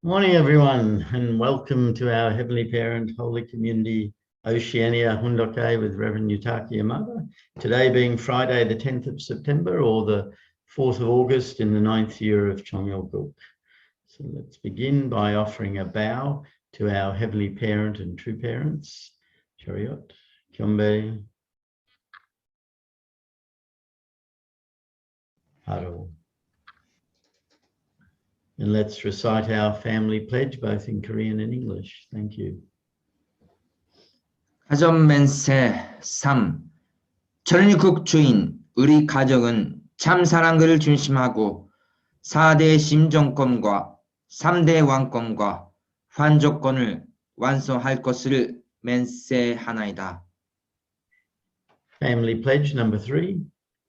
Morning, everyone, and welcome to our Heavenly Parent Holy Community Oceania Hundoke with Reverend Yutaki Yamada. Today being Friday, the 10th of September, or the 4th of August in the 9th year of Chongyalguk. So let's begin by offering a bow to our Heavenly Parent and True Parents. Chariot, Kyombe, Haro. And let's recite our family pledge, both in Korean and English. Thank you. 가전맨세 3. 천일국 주인 우리 가족은 참 사랑을 중심하고 4대 심정권과 3대 왕권과 환조권을 완성할 것을 맹세하나이다. Family pledge number 3.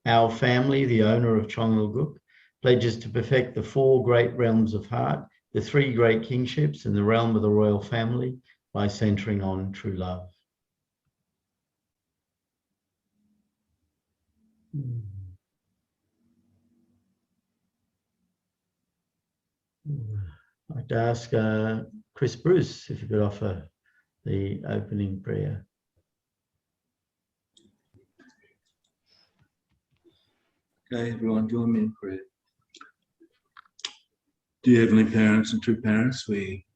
Our family, the owner of Chongyalguk, pledges to perfect the 4 great realms of heart, the 3 great kingships, and the realm of the royal family by centering on true love. I'd like to ask Chris Bruce if you could offer the opening prayer. Okay, everyone, join me in prayer. Dear Heavenly Parents and True Parents, we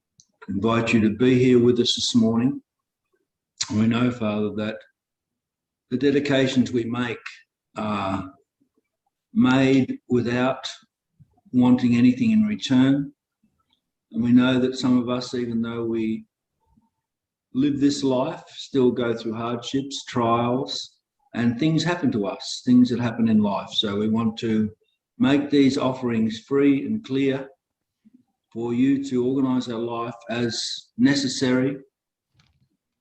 invite you to be here with us this morning. We know, Father, that the dedications we make are made without wanting anything in return. And we know that some of us, even though we live this life, still go through hardships, trials, and things happen to us, things that happen in life. So we want to make these offerings free and clear for you to organise our life as necessary.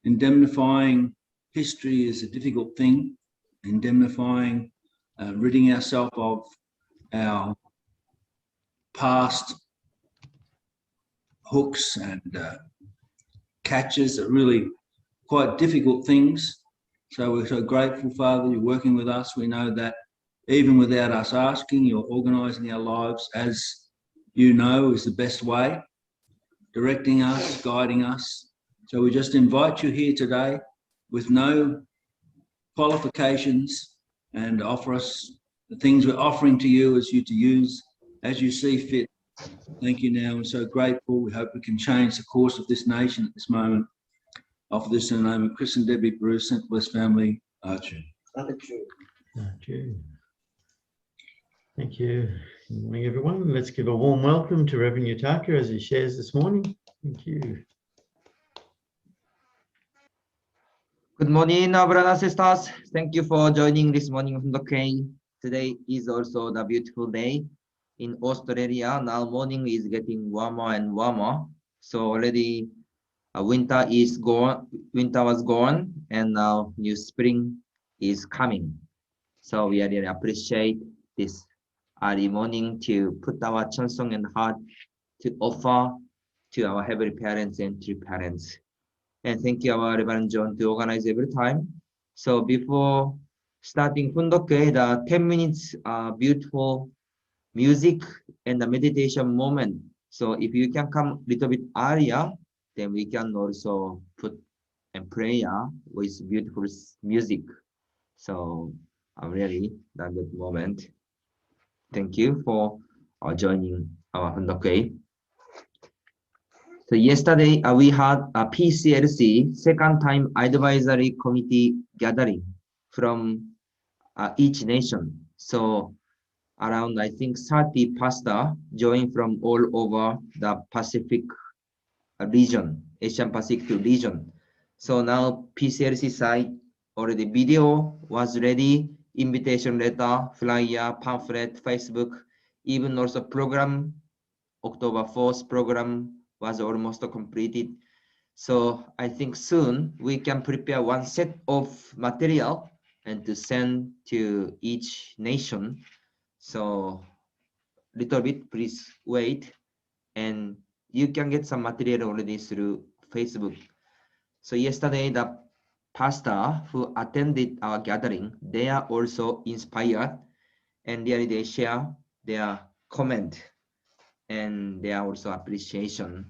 Indemnifying history is a difficult thing. Indemnifying, ridding ourselves of our past hooks and catches are really quite difficult things. So we're so grateful, Father, you're working with us. We know that even without us asking, you're organising our lives as you know is the best way, directing us, guiding us. So we just invite you here today with no qualifications and offer us the things we're offering to you as you to use as you see fit. Thank you now. We're so grateful. We hope we can change the course of this nation at this moment. Offer this in the name of Chris and Debbie Bruce, St. Blessed Family. Archie. Thank you. Good morning, everyone. Let's give a warm welcome to Reverend Yutaka as he shares this morning. Thank you. Good morning, brothers and sisters. Thank you for joining this morning from the K. Today is also the beautiful day in Australia. Now morning is getting warmer and warmer. So already winter is gone. Winter was gone, and now new spring is coming. So we really appreciate this early morning to put our chansong and heart to offer to our Heavenly Parents and True Parents. And thank you, our Reverend John, to organize every time. So before starting Fundoke, the 10 minutes beautiful music and the meditation moment. So if you can come a little bit earlier, then we can also put a prayer with beautiful music. So I'm really at that moment. Thank you for joining our Fundoke. So yesterday we had a PCLC second time advisory committee gathering from each nation. So around I think 30 pastors joined from all over the Pacific region, Asian Pacific region. So now PCLC side already video was ready, invitation letter, flyer, pamphlet, Facebook, even also program, October 4th program was almost completed. So I think soon we can prepare one set of material and to send to each nation. So little bit, please wait, and you can get some material already through Facebook. So yesterday, the pastor who attended our gathering, they are also inspired, and really they share their comment and there are also appreciation.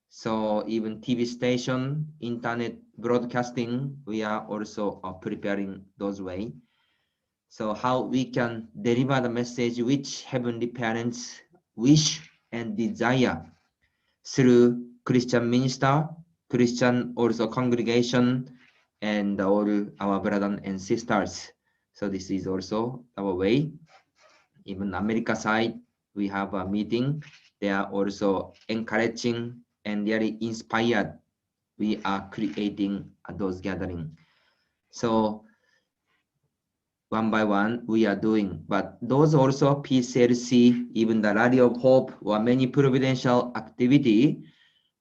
So even TV station, internet broadcasting, we are also preparing those way. So how we can deliver the message which heavenly parents wish and desire through Christian minister, Christian also congregation, and all our brothers and sisters. So this is also our way. Even America side, we have a meeting. They are also encouraging and really inspired. We are creating those gathering. So one by one we are doing, but those also PCLC, even the Rally of Hope, or many providential activity,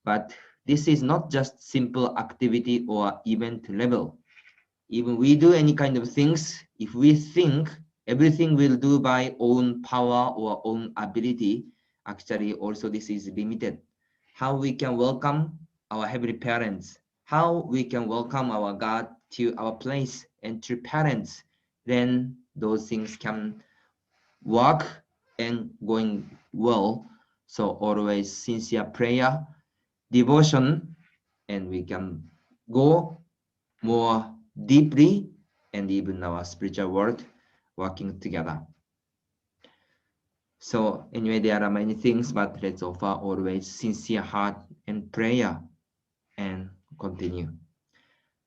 but this is not just simple activity or event level. Even we do any kind of things, if we think everything will do by own power or own ability, actually also this is limited. How we can welcome our heavenly parents, how we can welcome our God to our place and to parents, then those things can work and going well. So always sincere prayer, devotion, and we can go more deeply, and even our spiritual world working together. So anyway, there are many things, but let's offer always sincere heart and prayer and continue.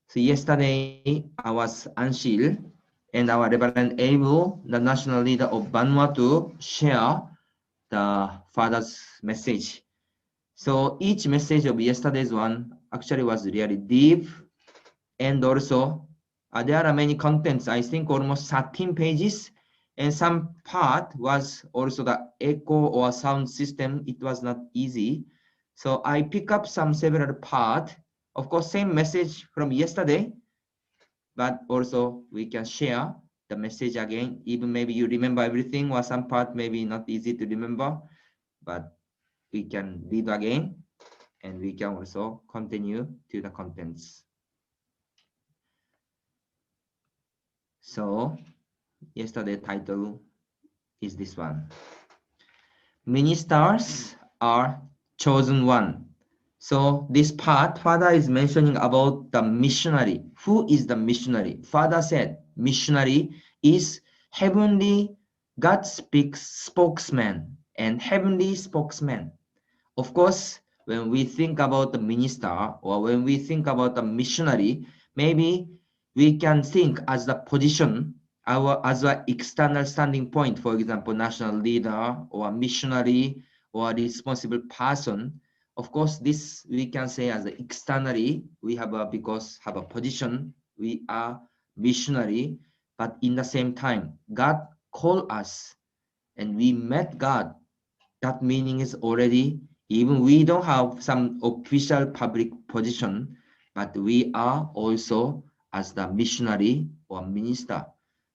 So yesterday I was Anshil and our Reverend Abel, the national leader of Vanuatu, share the Father's message. So each message of yesterday's one actually was really deep, and also there are many contents, I think almost 13 pages, and some part was also the echo or sound system. It was not easy. So I pick up some several part, of course, same message from yesterday, but also we can share the message again. Even maybe you remember everything or some part maybe not easy to remember, but we can read again and we can also continue to the contents. So yesterday title is this one. Ministers are chosen one. So this part, Father is mentioning about the missionary. Who is the missionary? Father said missionary is heavenly God speaks spokesman and heavenly spokesman. Of course, when we think about the minister or when we think about the missionary, maybe we can think as the position, as an external standing point, for example, national leader or missionary or responsible person. Of course, this we can say as externally, we have because have a position, we are missionary, but in the same time, God called us and we met God. That meaning is already, even we don't have some official public position, but we are also as the missionary or minister.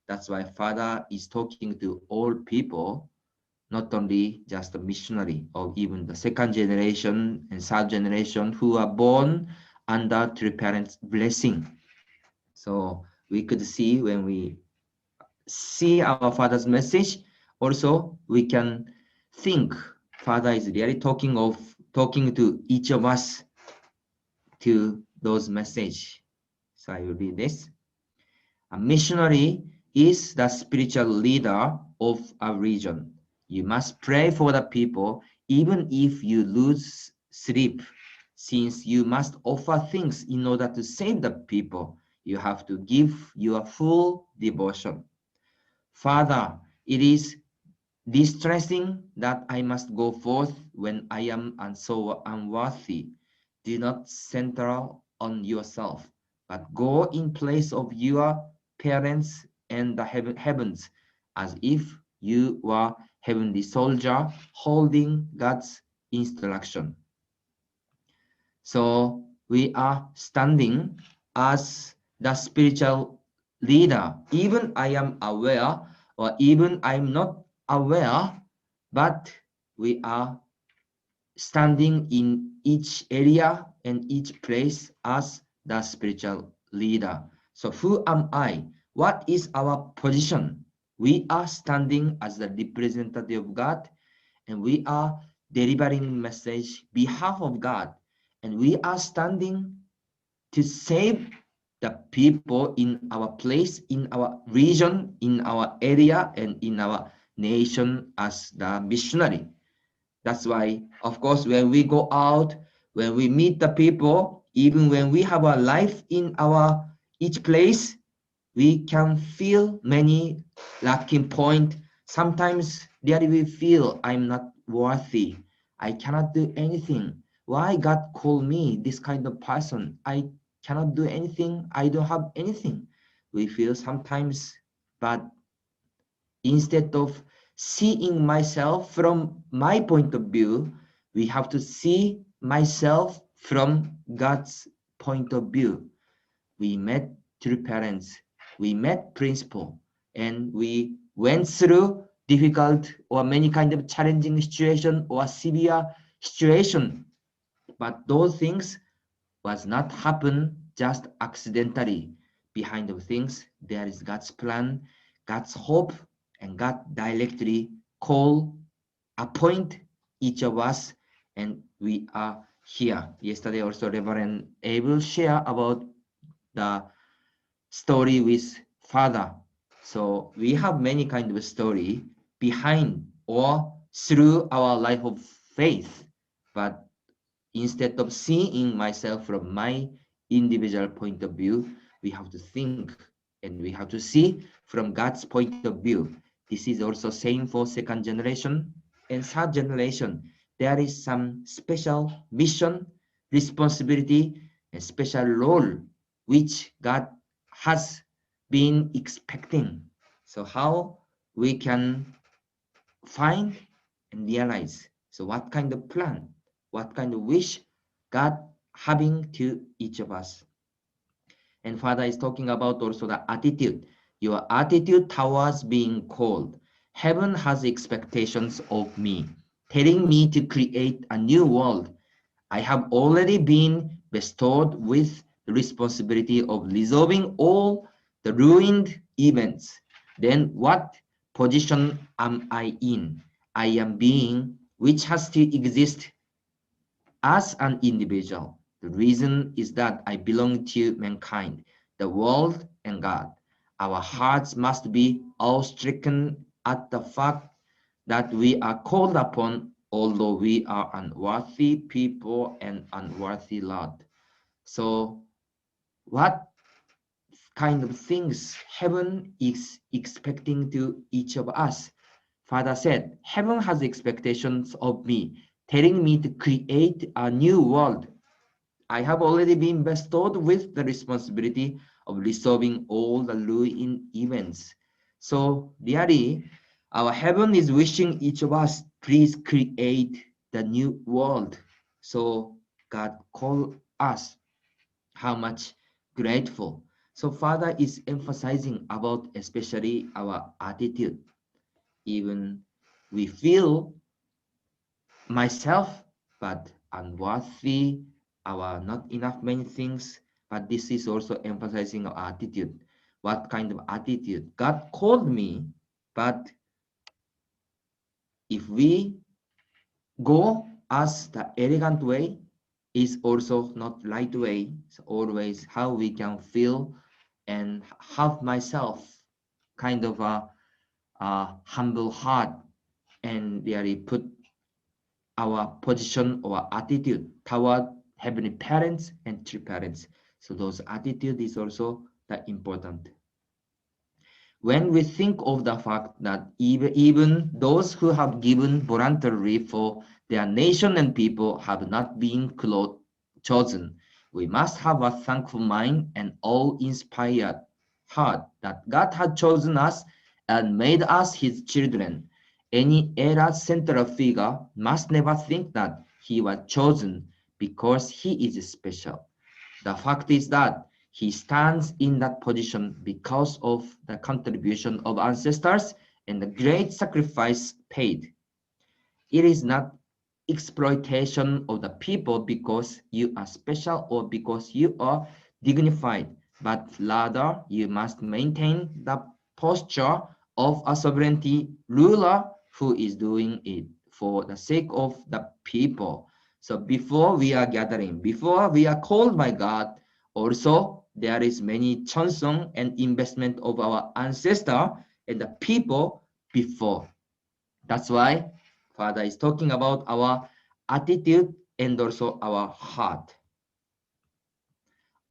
That's why Father is talking to all people, not only just the missionary or even the second generation and third generation who are born under three parents' blessing. So we could see when we see our Father's message, also we can think Father is really talking to each of us to those message. So I will read this. A missionary is the spiritual leader of a region. You must pray for the people even if you lose sleep, since you must offer things in order to save the people. You have to give your full devotion. Father, it is distressing that I must go forth when I am so unworthy. Do not center on yourself, but go in place of your parents and the heavens, as if you were heavenly soldier holding God's instruction. So we are standing as the spiritual leader. Even I am aware, or even I'm not aware, but we are standing in each area and each place as the spiritual leader. So who am I? What is our position? We are standing as the representative of God, and we are delivering message behalf of God, and we are standing to save the people in our place, in our region, in our area, and in our nation as the missionary. That's why, of course, when we go out, when we meet the people, even when we have a life in our each place, we can feel many lacking point. Sometimes there we feel I'm not worthy. I cannot do anything. Why God called me this kind of person? I cannot do anything. I don't have anything. We feel sometimes, but instead of seeing myself from my point of view, we have to see myself from God's point of view. We met true parents, we met principal, and we went through difficult or many kind of challenging situation or severe situation. But those things was not happen just accidentally. Behind the things, there is God's plan, God's hope, and God directly call, appoint each of us, and we are here. Yesterday also Reverend Abel shared about the story with father. So we have many kind of story behind or through our life of faith. But instead of seeing myself from my individual point of view, we have to think and we have to see from God's point of view. This is also same for second generation and third generation. There is some special mission, responsibility, and special role which God has been expecting. So how we can find and realize, so what kind of plan, what kind of wish God having to each of us. And Father is talking about also the attitude, your attitude towards being called. Heaven has expectations of me, telling me to create a new world. I have already been bestowed with the responsibility of resolving all the ruined events. Then what position am I in? I am being which has to exist as an individual. The reason is that I belong to mankind, the world, and God. Our hearts must be awe-stricken at the fact that we are called upon, although we are unworthy people and unworthy Lord. So what kind of things heaven is expecting to each of us? Father said, heaven has expectations of me, telling me to create a new world. I have already been bestowed with the responsibility of resolving all the ruined events. So, dearly, our heaven is wishing each of us, please create the new world. So, God called us. How much grateful. So, Father is emphasizing about especially our attitude. Even we feel myself, but unworthy, our not enough many things, but this is also emphasizing our attitude. What kind of attitude? God called me, but if we go as the elegant way, is also not right way. So always how we can feel and have myself kind of a humble heart and really put our position or attitude toward heavenly parents and true parents. So those attitude is also that important. When we think of the fact that even those who have given voluntarily for their nation and people have not been chosen, we must have a thankful mind and awe-inspired heart that God had chosen us and made us his children. Any era central figure must never think that he was chosen because he is special. The fact is that he stands in that position because of the contribution of ancestors and the great sacrifice paid. It is not exploitation of the people because you are special or because you are dignified, but rather you must maintain the posture of a sovereignty ruler who is doing it for the sake of the people. So before we are gathering, before we are called by God, also there is many chansung and investment of our ancestor and the people before. That's why Father is talking about our attitude and also our heart.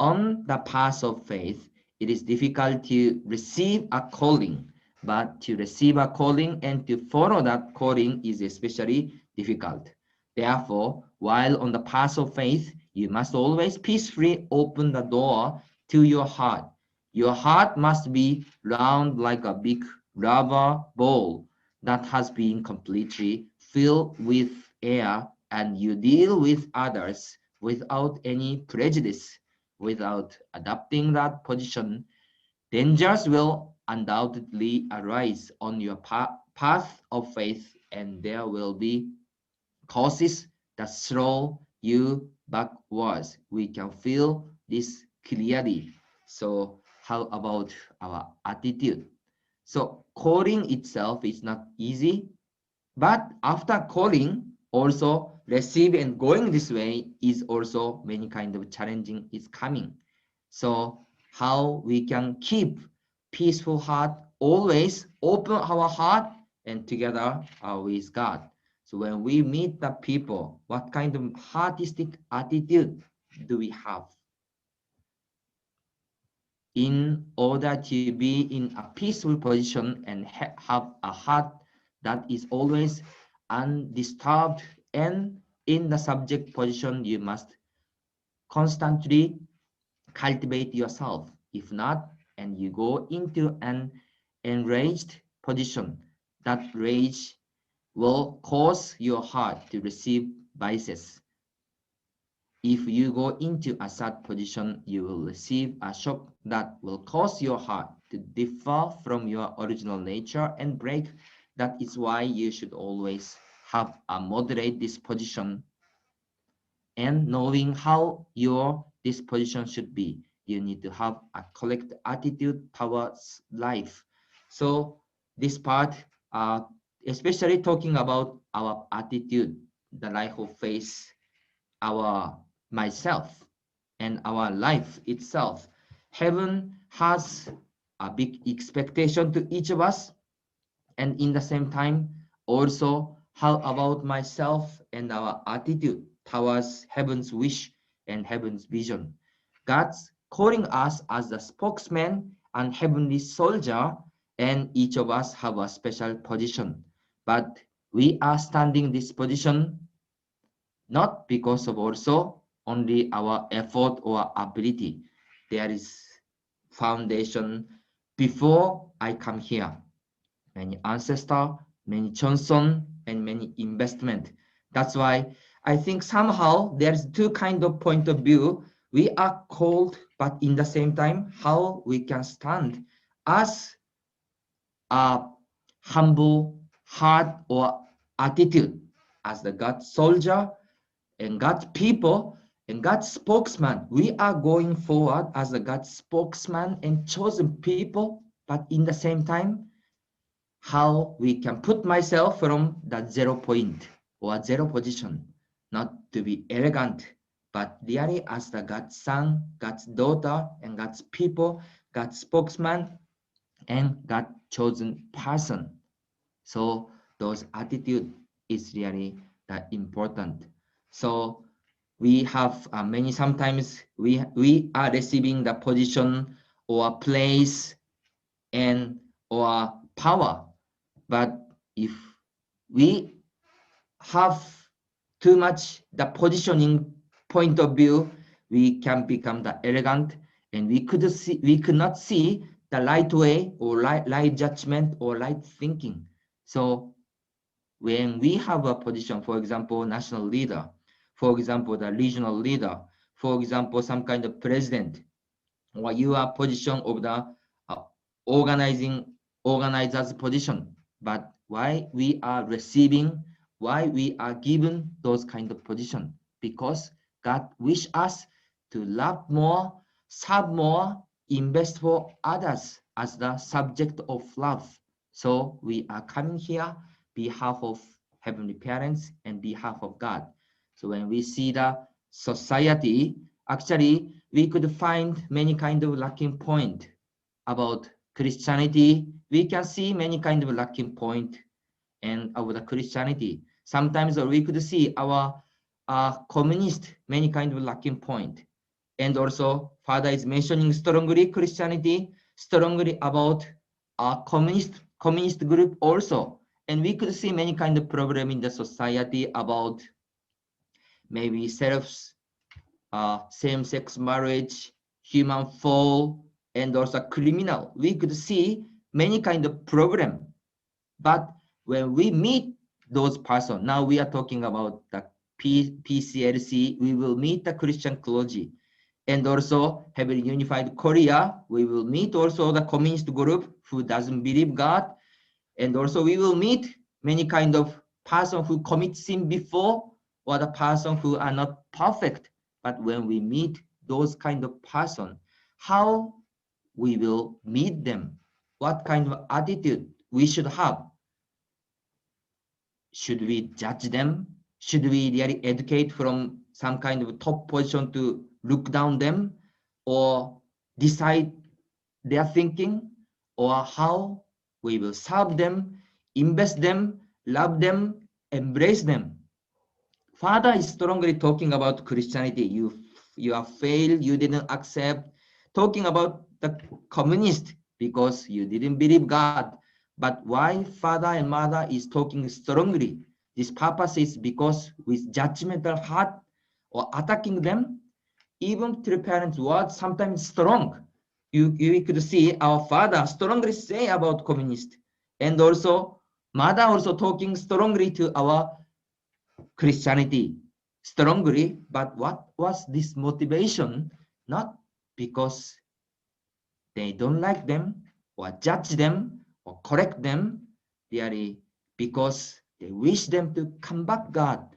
On the path of faith, it is difficult to receive a calling, but to receive a calling and to follow that calling is especially difficult. Therefore, while on the path of faith, you must always peacefully open the door to your heart. Your heart must be round like a big rubber ball that has been completely filled with air, and you deal with others without any prejudice. Without adopting that position, dangers will undoubtedly arise on your path of faith, and there will be causes that throw you backwards. We can feel this clearly. So how about our attitude? So calling itself is not easy, but after calling, also receive and going this way is also many kind of challenging is coming. So how we can keep peaceful heart, always open our heart and together with God. So when we meet the people, what kind of artistic attitude do we have? In order to be in a peaceful position and have a heart that is always undisturbed and in the subject position, you must constantly cultivate yourself. If not, and you go into an enraged position, that rage will cause your heart to receive vices. If you go into a sad position, you will receive a shock that will cause your heart to differ from your original nature and break. That is why you should always have a moderate disposition, and knowing how your disposition should be, you need to have a correct attitude towards life. So this part, especially talking about our attitude, the life of faith, our myself and our life itself. Heaven has a big expectation to each of us, and in the same time, also how about myself and our attitude towards heaven's wish and heaven's vision. God's calling us as the spokesman and heavenly soldier, and each of us have a special position. But we are standing this position not because of also only our effort or ability. There is foundation before I come here. Many ancestor, many Johnson, and many investment. That's why I think somehow there's two kind of point of view. We are called, but in the same time, how we can stand as a humble heart or attitude as the God soldier and God's people and God's spokesman. We are going forward as a God's spokesman and chosen people, but in the same time, how we can put myself from that 0 point or 0 position, not to be arrogant, but really as the God's son, God's daughter, and God's people, God's spokesman, and God's chosen person. So those attitude is really that important. So we have many, sometimes we are receiving the position or place and or power. But if we have too much the positioning point of view, we can become the arrogant, and we could not see the right way or right judgment or right thinking. So when we have a position, for example, national leader, for example, the regional leader, for example, some kind of president, or you are position of the organizer's position, but why we are receiving, why we are given those kind of position? Because God wish us to love more, serve more, invest for others as the subject of love. So we are coming here behalf of heavenly parents and behalf of God. So when we see the society, actually we could find many kind of lacking point about Christianity. We can see many kind of lacking point and about the Christianity. Sometimes we could see our communist many kind of lacking point. And also Father is mentioning strongly Christianity, strongly about communist group also. And we could see many kind of problem in the society about maybe same-sex marriage, human fall, and also criminal. We could see many kind of problem. But when we meet those persons, now we are talking about the PCLC, we will meet the Christian clergy. And also Heavenly Unified Korea, we will meet also the communist group who doesn't believe God. And also we will meet many kind of person who commit sin before, or the person who are not perfect. But when we meet those kind of person, how we will meet them? What kind of attitude we should have? Should we judge them? Should we really educate from some kind of top position to look down them, or decide their thinking, or how we will serve them, invest them, love them, embrace them? Father is strongly talking about Christianity. You have failed, you didn't accept. Talking about the communist because you didn't believe God. But why Father and Mother is talking strongly? This purpose is because with judgmental heart or attacking them, even to the parents' words sometimes strong. You could see our Father strongly say about communist, and also Mother also talking strongly to our Christianity strongly. But what was this motivation? Not because they don't like them or judge them or correct them, really because they wish them to come back God,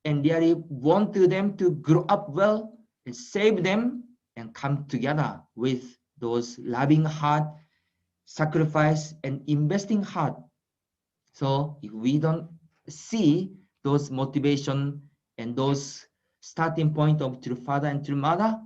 and they want them to grow up well and save them and come together with those loving heart, sacrifice and investing heart. So if we don't see those motivation and those starting point of true father and true mother,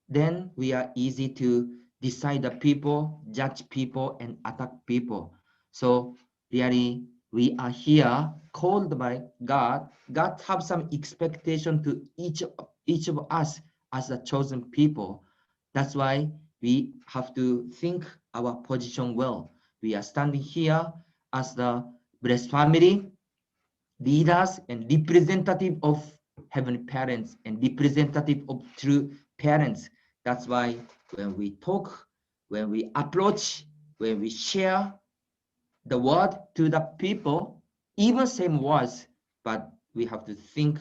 then we are easy to decide the people, judge people, and attack people. So really, we are here called by God. God have some expectation to each of us as a chosen people. That's why we have to think our position well. We are standing here as the blessed family, leaders, and representative of heavenly parents and representative of true parents. That's why when we talk, when we approach, when we share the word to the people, even same words, but we have to think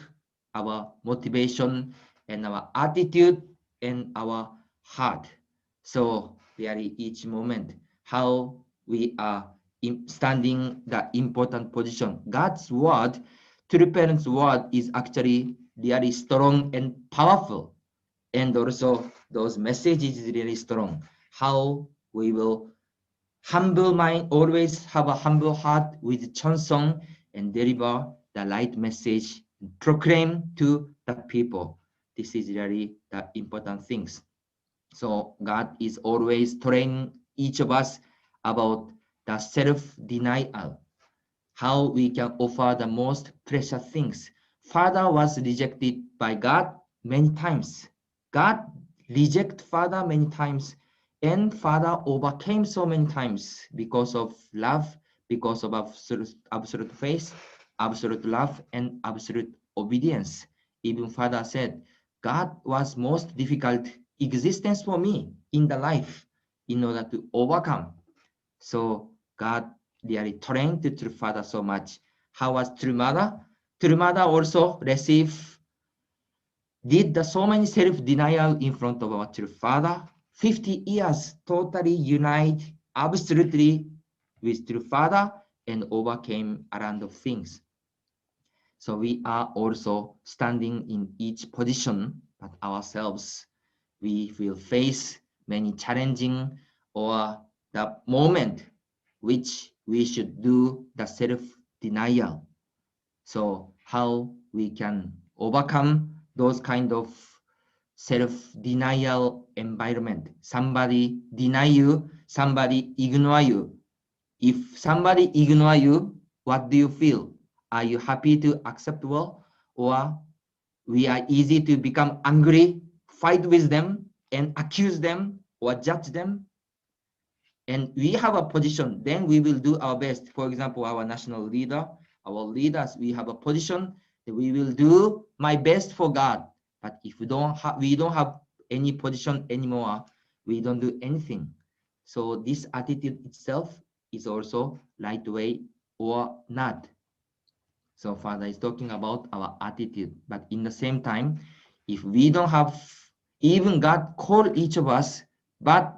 our motivation and our attitude and our heart. So really each moment, how we are standing the important position. God's word, true parents' word, is actually really strong and powerful. And also those messages is really strong. How we will humble mind, always have a humble heart with chansong and deliver the right message and proclaim to the people. This is really the important things. So God is always training each of us about the self-denial, how we can offer the most precious things. Father was rejected by God many times. God rejected Father many times, and Father overcame so many times because of love, because of absolute faith, absolute love, and absolute obedience. Even Father said, God was most difficult existence for me in the life in order to overcome. So God really trained the true father so much. How was true mother? True mother also did so many self-denial in front of our true father. 50 years totally unite absolutely with true father and overcame a lot of things. So we are also standing in each position, but ourselves, we will face many challenging or the moment which we should do the self-denial. So how we can overcome those kind of self-denial environment. Somebody deny you, somebody ignore you. If somebody ignore you, what do you feel? Are you happy to accept well, or we are easy to become angry, fight with them, and accuse them or judge them? And we have a position, then we will do our best. For example, our national leader, our leaders, we have a position that we will do my best for God. But if we don't have any position anymore, we don't do anything. So this attitude itself is also right way or not. So Father is talking about our attitude. But in the same time, if we don't have, even God called each of us, but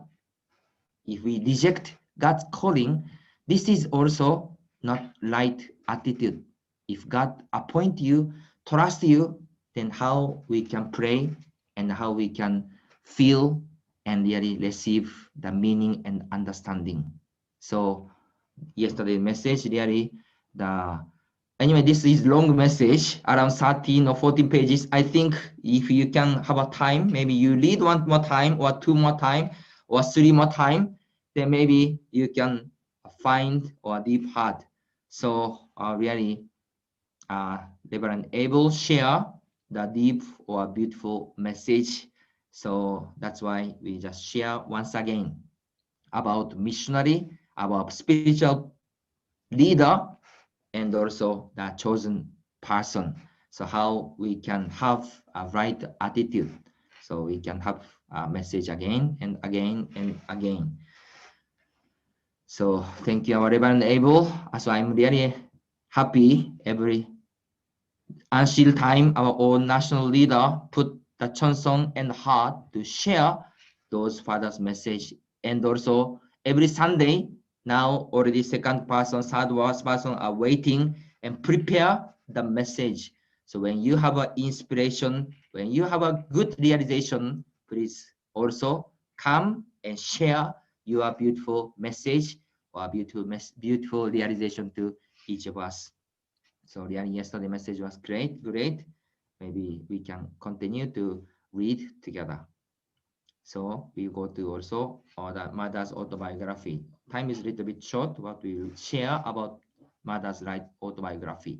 if we reject God's calling, this is also not right attitude. If God appoint you, trust you, then how we can pray and how we can feel and really receive the meaning and understanding. So yesterday's message really anyway, this is long message, around 13 or 14 pages. I think if you can have a time, maybe you read one more time or two more time or three more time, then maybe you can find or deep heart. So really, Reverend Abel share the deep or beautiful message. So that's why we just share once again about missionary, about spiritual leader, and also the chosen person. So how we can have a right attitude. So we can have a message again and again and again. So thank you, our Reverend Abel. So I'm really happy until time our own national leader put the chanson and heart to share those father's message. And also every Sunday, now already second person, third person are waiting and prepare the message. So when you have an inspiration, when you have a good realization, please also come and share your beautiful message or beautiful realization to each of us. So really yesterday message was great. Maybe we can continue to read together. So we go to also the mother's autobiography. Time is a little bit short, what we will share about mother's life autobiography.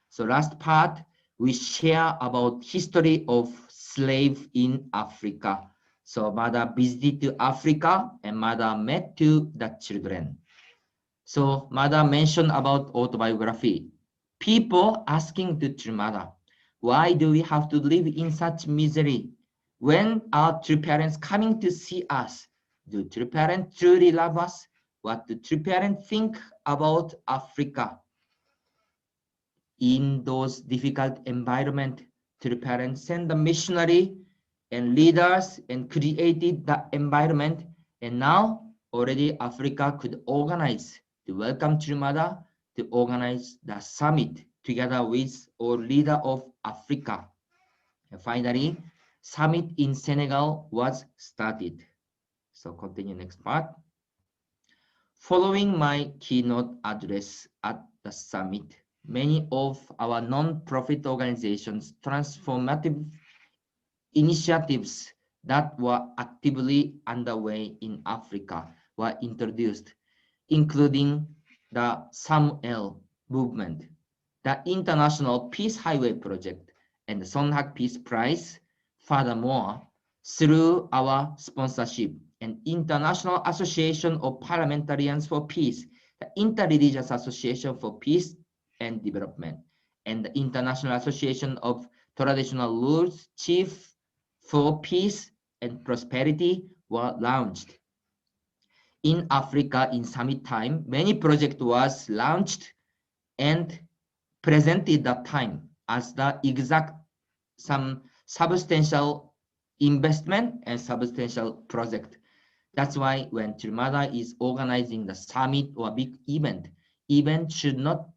So last part, we share about history of slave in Africa. So mother visited to Africa and mother met to the children. So mother mentioned about autobiography. People asking to true mother, why do we have to live in such misery? When our true parents coming to see us, do true parents truly love us? What do true parents think about Africa? In those difficult environment, true parents send the missionary and leaders and created the environment. And now already Africa could organize to welcome True Mother, to organize the summit together with our leader of Africa. And finally, summit in Senegal was started. So continue next part. Following my keynote address at the summit, many of our non-profit organizations' transformative initiatives that were actively underway in Africa were introduced, including the Samuel movement, the International Peace Highway Project, and the Sonhak Peace Prize. Furthermore, through our sponsorship and International Association of Parliamentarians for Peace, the Interreligious Association for Peace and Development, and the International Association of Traditional Rulers Chiefs for Peace and Prosperity were launched. In Africa in summit time, many projects was launched and presented that time as the exact some substantial investment and substantial project. That's why when Trimada is organizing the summit or big event should not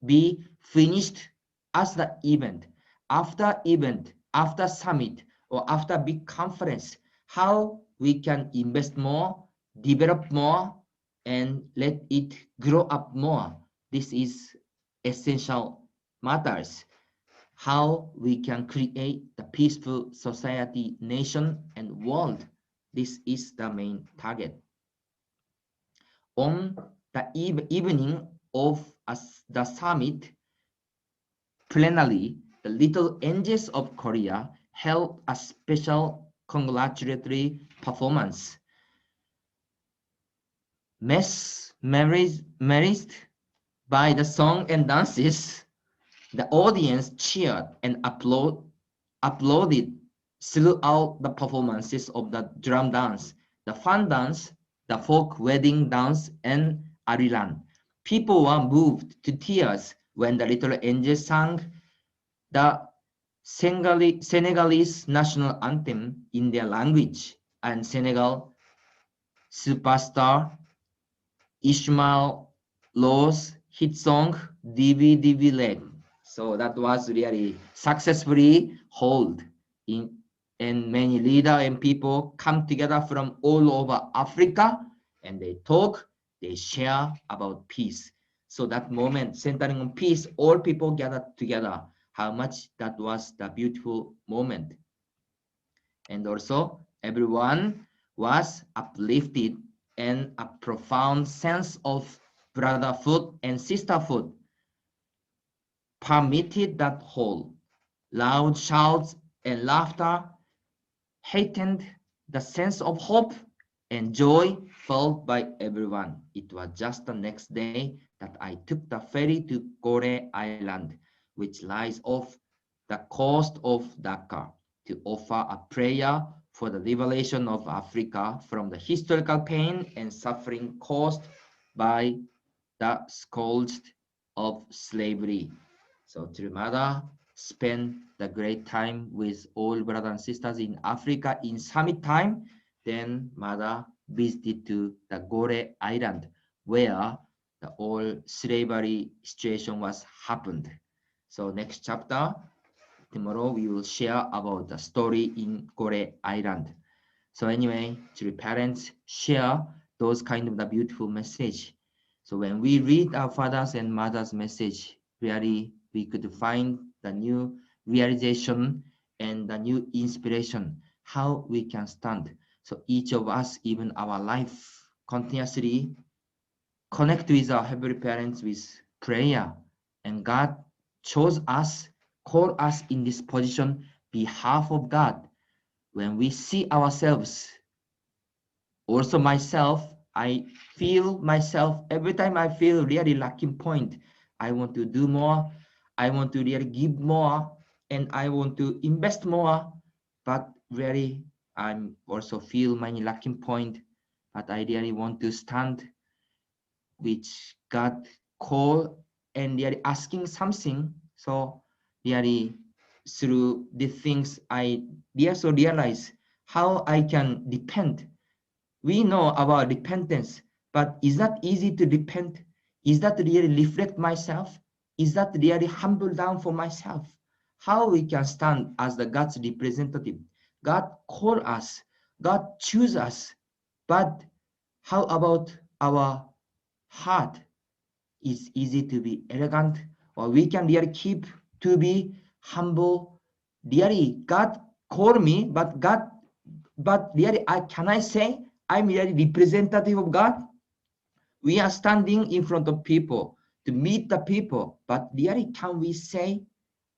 be finished as the event. After summit or after big conference, how we can invest more, develop more, and let it grow up more. This is essential matters. How we can create the peaceful society, nation, and world. This is the main target. On the evening of the summit, plenary, the Little Angels of Korea held a special congratulatory performance. Mesmerized by the song and dances, the audience cheered and applauded throughout the performances of the drum dance, the fun dance, the folk wedding dance, and ariran. People were moved to tears when the Little Angels sang the Senegalese national anthem in their language, and Senegal superstar Ismail Lo's hit song Divi Divi Leg. So that was really successfully held in, and many leaders and people come together from all over Africa, and they talk, they share about peace. So that moment, centering on peace, all people gathered together. How much that was the beautiful moment. And also everyone was uplifted, and a profound sense of brotherhood and sisterhood permitted that whole. Loud shouts and laughter heightened the sense of hope and joy felt by everyone. It was just the next day that I took the ferry to Gore Island, which lies off the coast of Dhaka, to offer a prayer for the liberation of Africa from the historical pain and suffering caused by the scourge of slavery. So True Mother spent the great time with all brothers and sisters in Africa in summit time. Then Mother visited to the Gore Island, where the old slavery situation was happened. So next chapter, tomorrow we will share about the story in Gore Island. So anyway, to the parents, share those kind of the beautiful message. So when we read our fathers and mothers' message, really we could find the new realization and the new inspiration, how we can stand. So each of us, even our life, continuously connect with our Heavenly Parents with prayer. And God chose us, called us in this position, behalf of God. When we see ourselves, also myself, I feel myself, every time I feel really lacking point, I want to do more, I want to really give more, and I want to invest more, but really I'm also feel my lacking point, but I really want to stand, which God call and really asking something. So really through the things I also realize how I can depend. We know about repentance, but is that easy to repent? Is that really reflect myself? Is that really humble down for myself? How we can stand as the God's representative? God call us, God choose us, but how about our heart? Is easy to be arrogant, or we can really keep to be humble? Really, God called me, but really, can I say I'm really representative of God? We are standing in front of people to meet the people, but really, can we say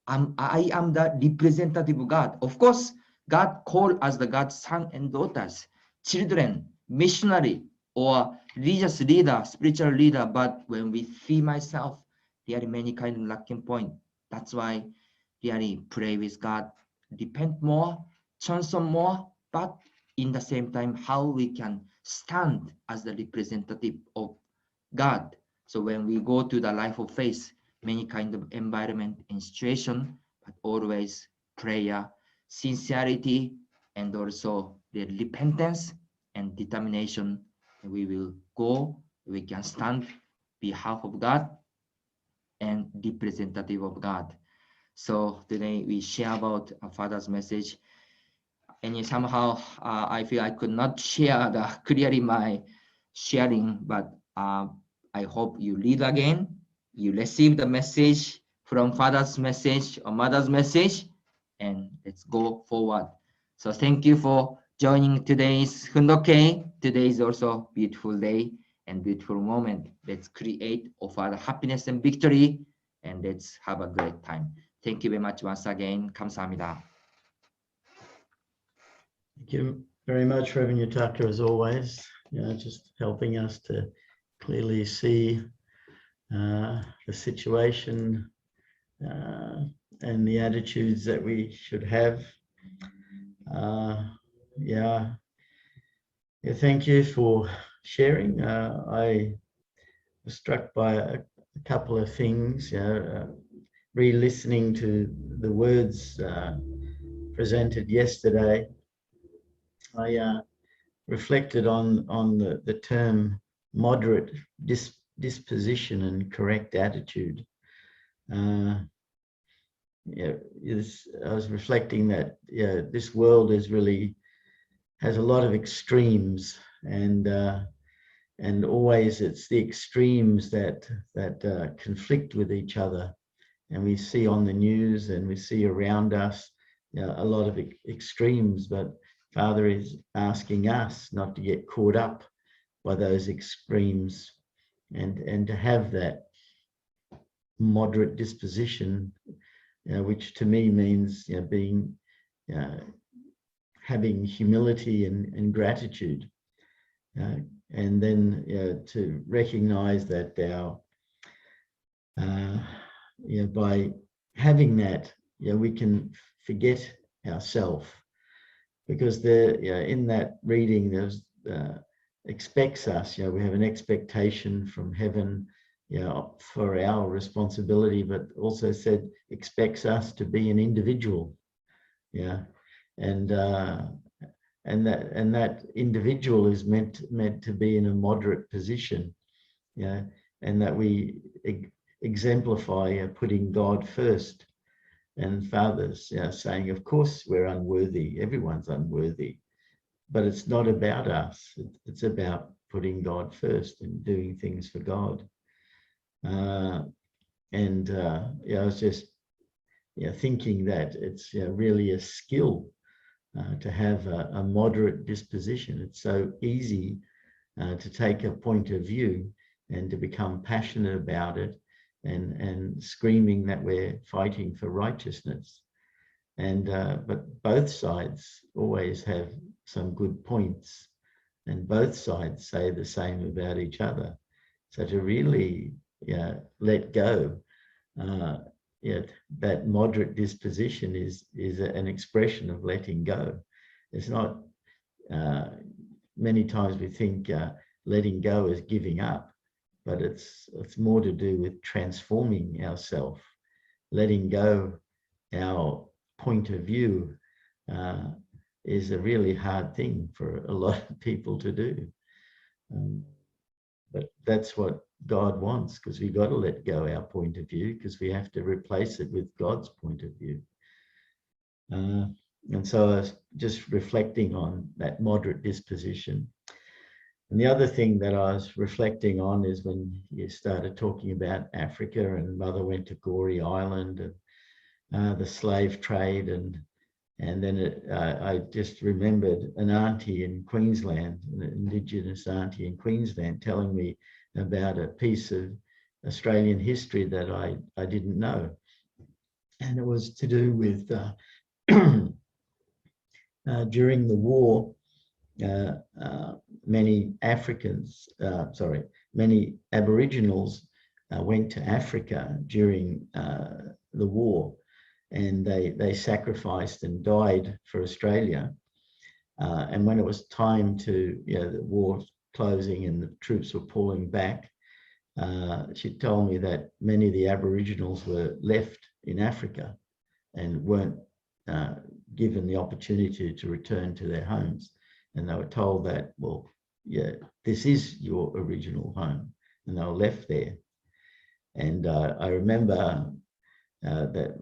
I am the representative of God? Of course, God called us the God's son and daughters, children, missionary, or religious leader, spiritual leader. But when we see myself, there are many kind of lacking point. That's why really pray with God, repent more, transform more, but in the same time, how we can stand as the representative of God. So when we go to the life of faith, many kind of environment and situation, but always prayer, sincerity, and also the repentance and determination. We will go, we can stand behalf of God and representative of God. So today we share about our Father's message. And somehow I feel I could not share clearly my sharing, but I hope you read again, you receive the message, from father's message or mother's message, and let's go forward. So thank you for joining today's Hundoke. Today is also beautiful day and beautiful moment. Let's create, offer happiness and victory, and let's have a great time. Thank you very much once again. 감사합니다. Thank you very much, Reverend Yutaka, as always. Just helping us to clearly see the situation and the attitudes that we should have. Thank you for sharing. I was struck by a couple of things. Re-listening to the words presented yesterday, I reflected on the term moderate disposition and correct attitude. I was reflecting that this world has a lot of extremes, and always it's the extremes that conflict with each other, and we see on the news and we see around us a lot of extremes. But Father is asking us not to get caught up by those extremes, and to have that moderate disposition, which to me means being having humility and gratitude, and then to recognize that by having that, we can forget ourselves, because in that reading there's expects us, we have an expectation from heaven for our responsibility, but also said expects us to be an individual, and that individual is meant to be in a moderate position, and that we exemplify putting God first. And Father's saying, of course we're unworthy, everyone's unworthy, but it's not about us, it's about putting God first and doing things for God. I was just thinking that it's really a skill to have a moderate disposition. It's so easy to take a point of view and to become passionate about it, and screaming that we're fighting for righteousness. But both sides always have some good points, and both sides say the same about each other. So to really let go, that moderate disposition is an expression of letting go. It's not, many times we think letting go is giving up, but it's more to do with transforming ourselves. Letting go our point of view is a really hard thing for a lot of people to do. But that's what God wants, because we got to let go our point of view, because we have to replace it with God's point of view. And so I was just reflecting on that moderate disposition. And the other thing that I was reflecting on is when you started talking about Africa, and Mother went to Goree Island and the slave trade, and then I just remembered an auntie in Queensland, an Indigenous auntie in Queensland, telling me about a piece of Australian history that I didn't know. And it was to do with during the war, many Aboriginals went to Africa during the war, and they sacrificed and died for Australia. And when it was time to, the war closing and the troops were pulling back, she told me that many of the Aboriginals were left in Africa and weren't given the opportunity to return to their homes. And they were told that, well, this is your original home, and they were left there. And I remember that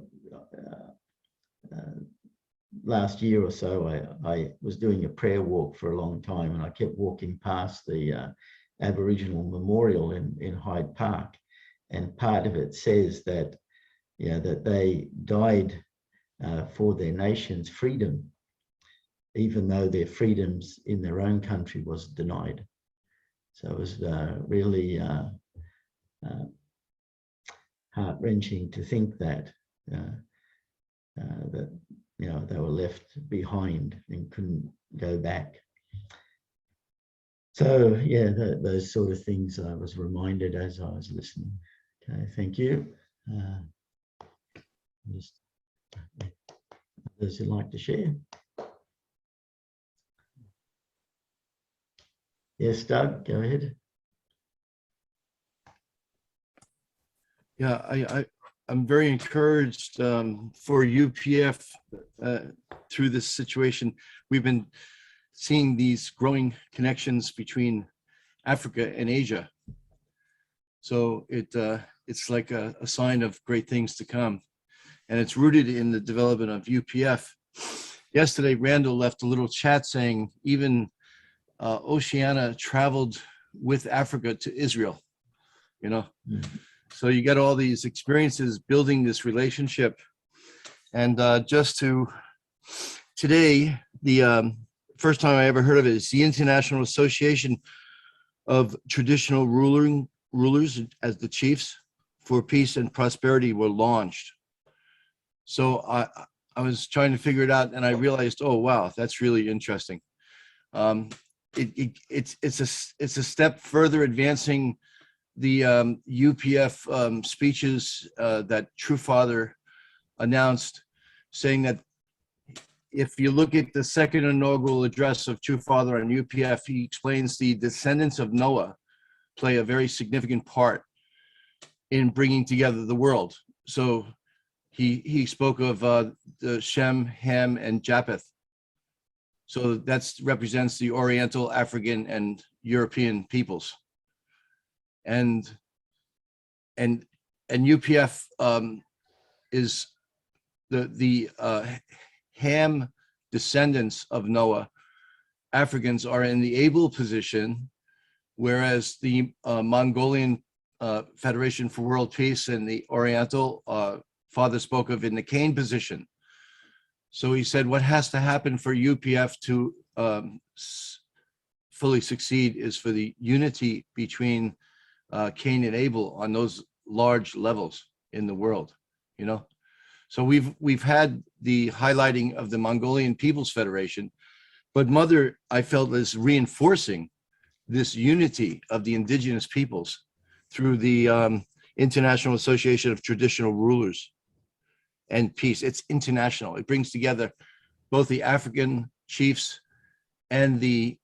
last year or so, I was doing a prayer walk for a long time, and I kept walking past the Aboriginal memorial in Hyde Park. And part of it says that yeah, that they died for their nation's freedom, even though their freedoms in their own country was denied. So it was really heart-wrenching to think that that they were left behind and couldn't go back. So yeah, those sort of things I was reminded as I was listening. Okay, thank you. Others who'd like to share? Yes, Doug, go ahead. Yeah, I'm very encouraged for UPF through this situation. We've been seeing these growing connections between Africa and Asia. So it's like a sign of great things to come. And it's rooted in the development of UPF. Yesterday, Randall left a little chat saying even Oceania traveled with Africa to Israel, you know. So you get all these experiences building this relationship. And today, the first time I ever heard of it is the International Association of Traditional Rulers as the Chiefs for Peace and Prosperity were launched. So I was trying to figure it out and I realized, oh, wow, that's really interesting. It's a step further advancing the UPF speeches that True Father announced, saying that if you look at the second inaugural address of True Father on UPF, he explains the descendants of Noah play a very significant part in bringing together the world. So he spoke of the Shem, Ham, and Japheth. So that represents the Oriental, African, and European peoples. And UPF is the Ham descendants of Noah. Africans are in the able position, whereas the Mongolian Federation for World Peace and the Oriental Father spoke of in the Cain position. So he said, what has to happen for UPF to fully succeed is for the unity between Cain and Abel on those large levels in the world, you know. So we've had the highlighting of the Mongolian People's Federation, but Mother, I felt, is reinforcing this unity of the indigenous peoples through the International Association of Traditional Rulers and Peace. It's international. It brings together both the African chiefs and the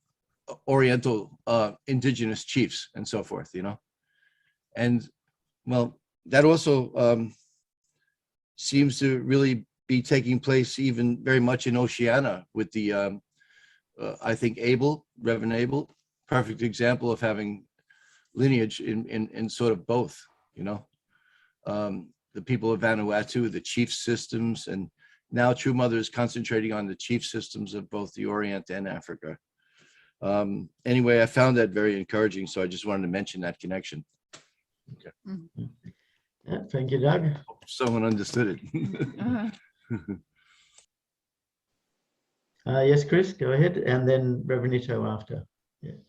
Oriental indigenous chiefs and so forth, you know. And well, that also seems to really be taking place even very much in Oceania with the, I think, Reverend Abel, perfect example of having lineage in sort of both, you know. The people of Vanuatu, the chief systems, and now True Mother is concentrating on the chief systems of both the Orient and Africa. Anyway, I found that very encouraging, so I just wanted to mention that connection. Okay. Yeah, thank you, Doug. Hope someone understood it. Yes, Chris, go ahead, and then Reverend Ito after. Yeah.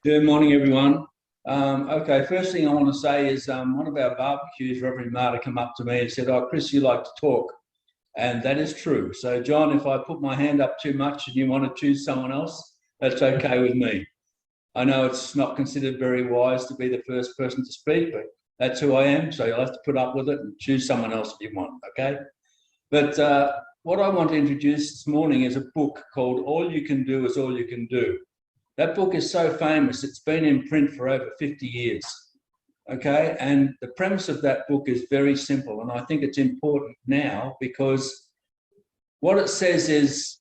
Good morning, everyone. Okay, first thing I want to say is one of our barbecues, Reverend Marta came up to me and said, oh, Chris, you like to talk. And that is true. So, John, if I put my hand up too much and you want to choose someone else, that's okay with me. I know it's not considered very wise to be the first person to speak, but that's who I am. So you'll have to put up with it and choose someone else if you want, okay? But what I want to introduce this morning is a book called All You Can Do Is All You Can Do. That book is so famous, it's been in print for over 50 years, okay? And the premise of that book is very simple, and I think it's important now because what it says is,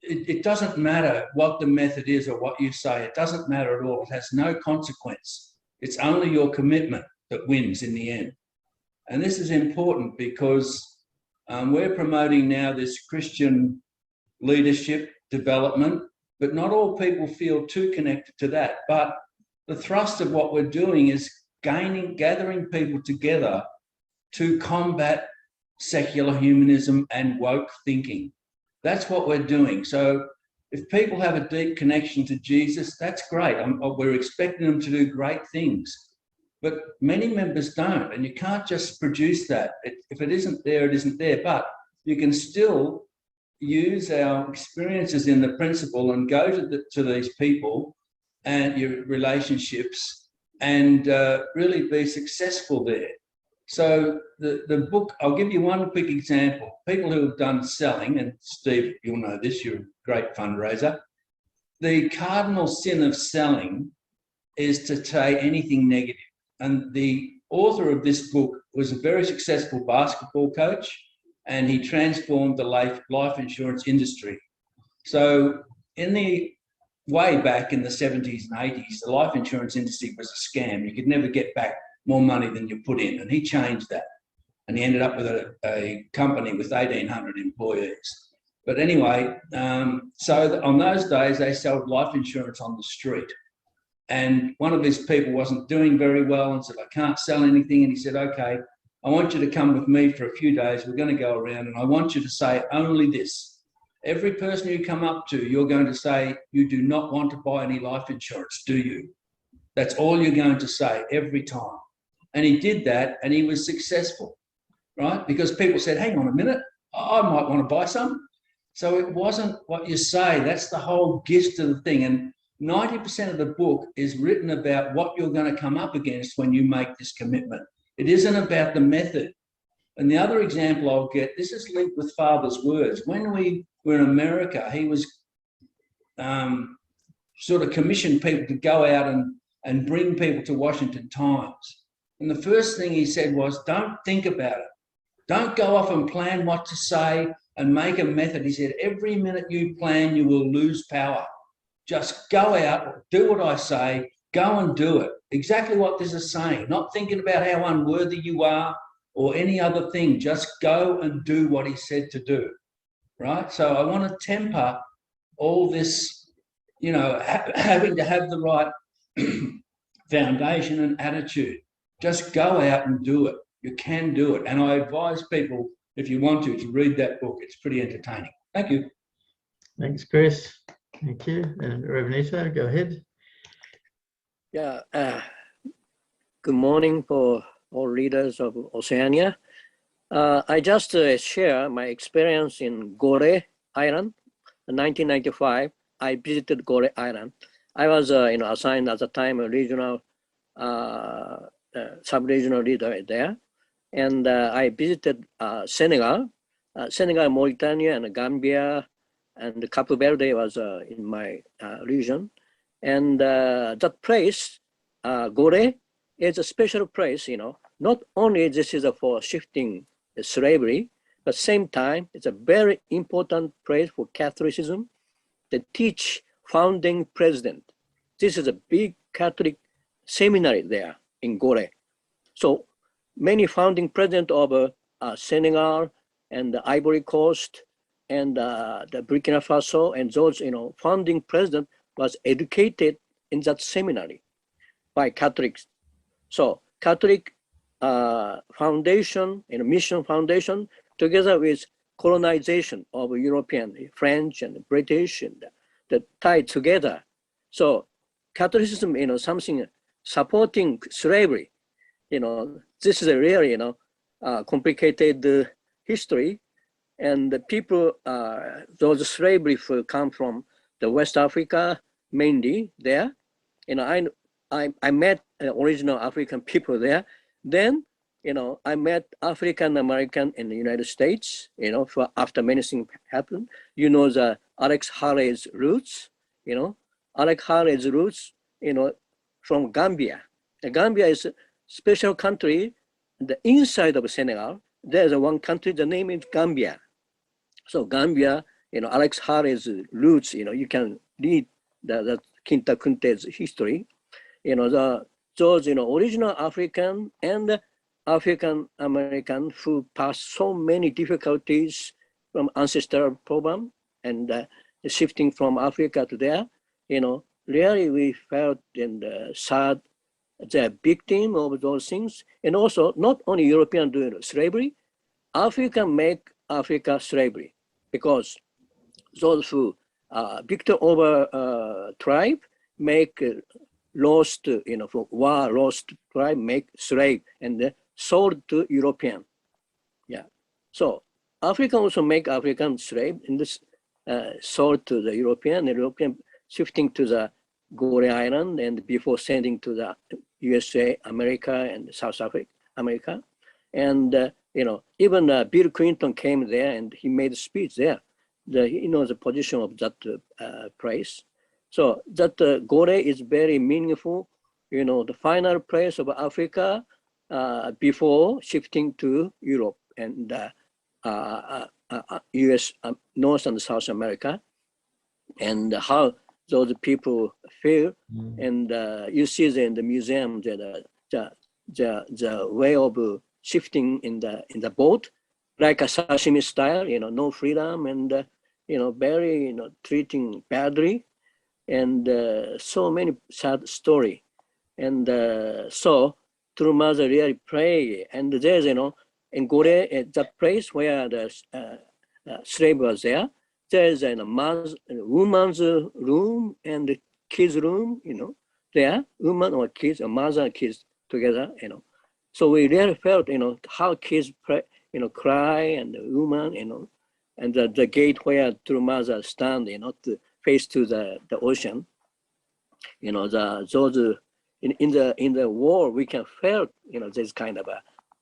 it doesn't matter what the method is or what you say, it doesn't matter at all. It has no consequence. It's only your commitment that wins in the end. And this is important because we're promoting now this Christian leadership development, but not all people feel too connected to that. But the thrust of what we're doing is gathering people together to combat secular humanism and woke thinking. That's what we're doing. So if people have a deep connection to Jesus, that's great. We're expecting them to do great things. But many members don't, and you can't just produce that. If it isn't there, it isn't there. But you can still use our experiences in the principle and go to these people and your relationships and really be successful there. So the book, I'll give you one quick example. People who have done selling, and Steve, you'll know this, you're a great fundraiser. The cardinal sin of selling is to say anything negative. And the author of this book was a very successful basketball coach, and he transformed the life insurance industry. So in the way back in the 70s and 80s, the life insurance industry was a scam. You could never get back more money than you put in, and he changed that. And he ended up with a company with 1,800 employees. But anyway, so on those days, they sold life insurance on the street. And one of his people wasn't doing very well and said, I can't sell anything. And he said, okay, I want you to come with me for a few days. We're going to go around and I want you to say only this. Every person you come up to, you're going to say, you do not want to buy any life insurance, do you? That's all you're going to say every time. And he did that and he was successful, right? Because people said, hang on a minute, I might want to buy some. So it wasn't what you say. That's the whole gist of the thing. And 90% of the book is written about what you're going to come up against when you make this commitment. It isn't about the method. And the other example I'll get, this is linked with Father's words. When we were in America, he was sort of commissioned people to go out and bring people to Washington Times. And the first thing he said was, don't think about it. Don't go off and plan what to say and make a method. He said, every minute you plan, you will lose power. Just go out, do what I say, go and do it. Exactly what this is saying, not thinking about how unworthy you are or any other thing. Just go and do what he said to do, right? So I want to temper all this, you know, having to have the right foundation and attitude. Just go out and do it. You can do it. And I advise people, if you want to read that book. It's pretty entertaining. Thank you. Thanks, Chris. Thank you. And Reverend Issa, go ahead. Yeah, good morning for all readers of Oceania. I just share my experience in Gore Island. In 1995, I visited Gore Island. I was assigned at the time a regional, sub-regional leader there. And I visited Senegal, Mauritania, and Gambia, and Cape Verde was in my region. And that place, Gore, is a special place, you know. Not only this is for shifting slavery, but same time, it's a very important place for Catholicism. They teach founding president. This is a big Catholic seminary there in Gore. So many founding presidents of Senegal and the Ivory Coast and the Burkina Faso and those, you know, founding president was educated in that seminary by Catholics. So Catholic foundation, mission foundation, together with colonization of European, French and British, and that tied together. So Catholicism, you know, something supporting slavery, you know, this is a really, you know, complicated history. And the people, those slavery come from the West Africa, mainly there. You know, I met original African people there. Then, you know, I met African American in the United States, you know, after many things happened. You know, the Alex Haley's roots, you know, Alex Haley's roots, you know, from Gambia. The Gambia is a special country. The inside of Senegal, there's one country, the name is Gambia. So Gambia, you know, Alex Haley's roots, you know, you can read the Kinta Kunte's history. You know, those, you know, original African and African American who passed so many difficulties from ancestral program and shifting from Africa to there, you know, really we felt and sad the victim of those things. And also not only European doing slavery, Africa make Africa slavery, because those who victim over tribe make lost, for war lost tribe make slave and sold to European. Yeah. So Africa also make African slave in this sold to the European, and European shifting to the Gore Island, and before sending to the USA, America, and South Africa, America. And even Bill Clinton came there and he made a speech there. The position of that place. So that Gore is very meaningful. The final place of Africa before shifting to Europe and US, North and South America, and how those people feel. And you see in the museum that the way of shifting in the boat, like a sashimi style, no freedom, and very treating badly, and so many sad story. And so True Mother really pray, and there's in Gore, that place where the slave was there, there's a woman's room and the kids' room, there, woman or kids, or mother and kids together, So we really felt, how kids pray, cry, and the woman, and the gate where True Mother stand, to face to the ocean, those in the war we can feel, this kind of a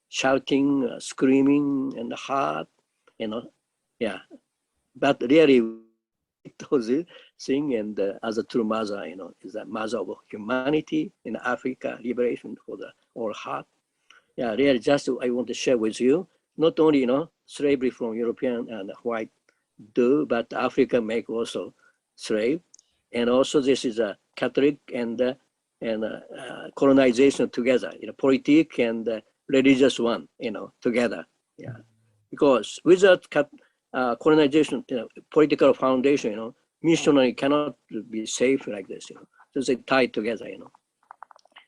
shouting, screaming, and heart, yeah. But really, it was a thing, and as a True Mother, is a mother of humanity in Africa, liberation for the all heart. Yeah, really, just I want to share with you, not only slavery from European and white do, but Africa make also slave, and also this is a Catholic and colonization together, politic and religious one, together. Yeah, because without colonization, political foundation, missionary cannot be safe like this, So they tied together,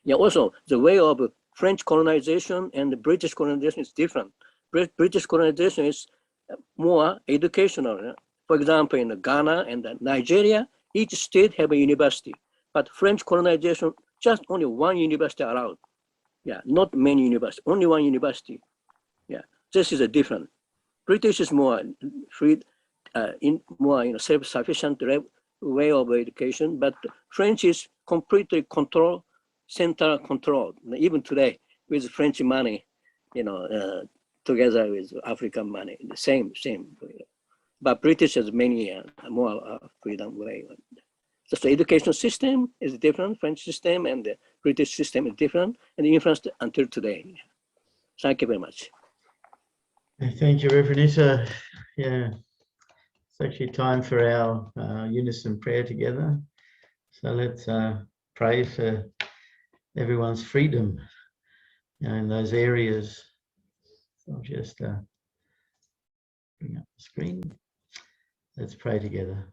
Yeah, also the way of French colonization and the British colonization is different. British colonization is more educational. For example, in Ghana and Nigeria, each state have a university, but French colonization, just only one university allowed. Yeah, not many universities, only one university. Yeah, this is a different. British is more free, more self-sufficient way of education, but French is completely controlled, center controlled. Even today, with French money, together with African money, the same. But British has many more freedom way. Just the education system is different. French system and the British system is different, and influenced until today. Thank you very much. Thank you, Reverend Issa. Yeah, it's actually time for our unison prayer together. So let's pray for everyone's freedom in those areas. So I'll just bring up the screen. Let's pray together.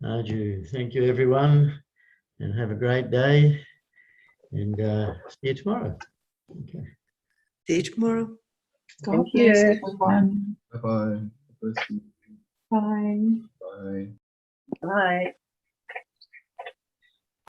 Arju. Thank you, everyone, and have a great day. And see you tomorrow. Okay. See you tomorrow. God bless everyone. Bye-bye. Bye. Bye. Bye.